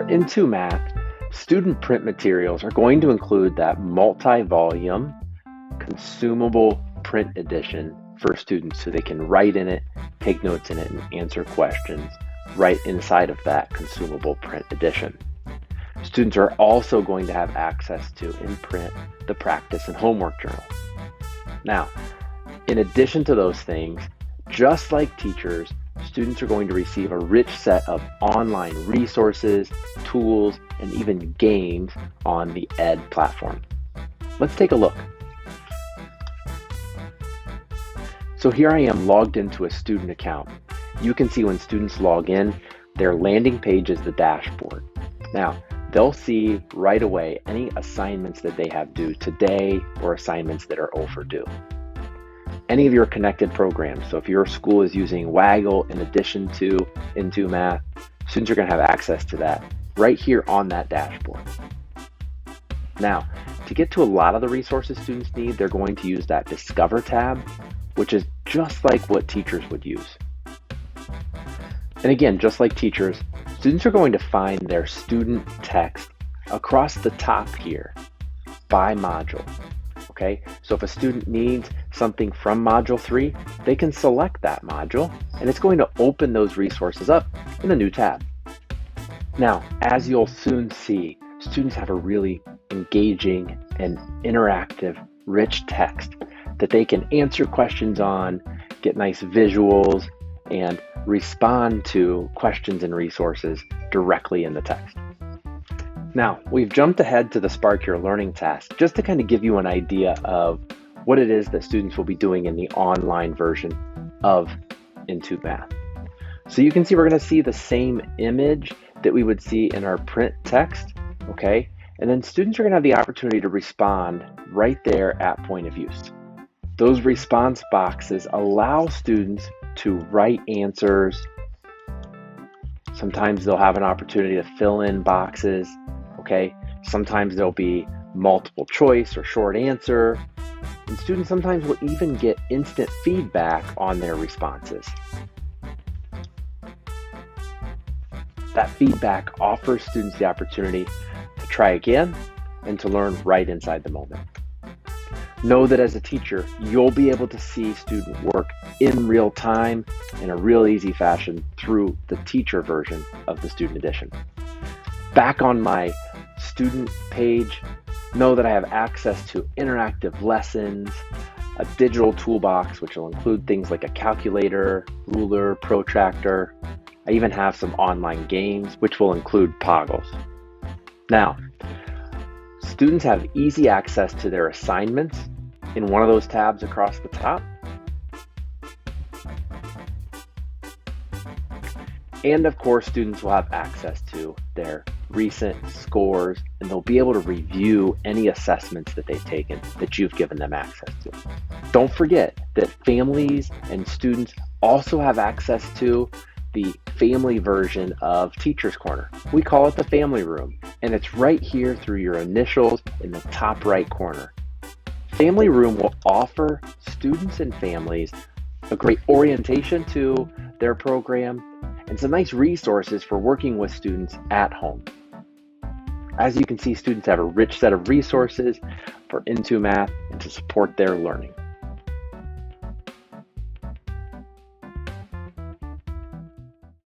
Into Math, student print materials are going to include that multi-volume, consumable print edition for students so they can write in it, take notes in it, and answer questions right inside of that consumable print edition. Students are also going to have access to, in print, the practice and homework journal. Now, in addition to those things, just like teachers, students are going to receive a rich set of online resources, tools, and even games on the ED platform. Let's take a look. So here I am logged into a student account. You can see when students log in, their landing page is the dashboard. Now, they'll see right away any assignments that they have due today or assignments that are overdue. Any of your connected programs, so if your school is using Waggle in addition to Into Math, students are going to have access to that right here on that dashboard. Now, to get to a lot of the resources students need, they're going to use that Discover tab, which is just like what teachers would use. And again, just like teachers, students are going to find their student text across the top here by module. Okay, so if a student needs something from Module 3, they can select that module, and it's going to open those resources up in a new tab. Now, as you'll soon see, students have a really engaging and interactive, rich text that they can answer questions on, get nice visuals, and respond to questions and resources directly in the text. Now, we've jumped ahead to the Spark Your Learning task just to kind of give you an idea of what it is that students will be doing in the online version of Into Math. So you can see we're going to see the same image that we would see in our print text, okay? And then students are going to have the opportunity to respond right there at point of use. Those response boxes allow students to write answers. Sometimes they'll have an opportunity to fill in boxes. Okay, sometimes there'll be multiple choice or short answer, and students sometimes will even get instant feedback on their responses. That feedback offers students the opportunity to try again and to learn right inside the moment. Know that as a teacher, you'll be able to see student work in real time in a real easy fashion through the teacher version of the student edition. Back on my student page, know that I have access to interactive lessons, a digital toolbox, which will include things like a calculator, ruler, protractor. I even have some online games, which will include Poggles. Now, students have easy access to their assignments in one of those tabs across the top. And of course, students will have access to their recent scores, and they'll be able to review any assessments that they've taken that you've given them access to. Don't forget that families and students also have access to the family version of Teacher's Corner. We call it the Family Room, and it's right here through your initials in the top right corner. Family Room will offer students and families a great orientation to their program and some nice resources for working with students at home. As you can see, students have a rich set of resources for Into Math and to support their learning.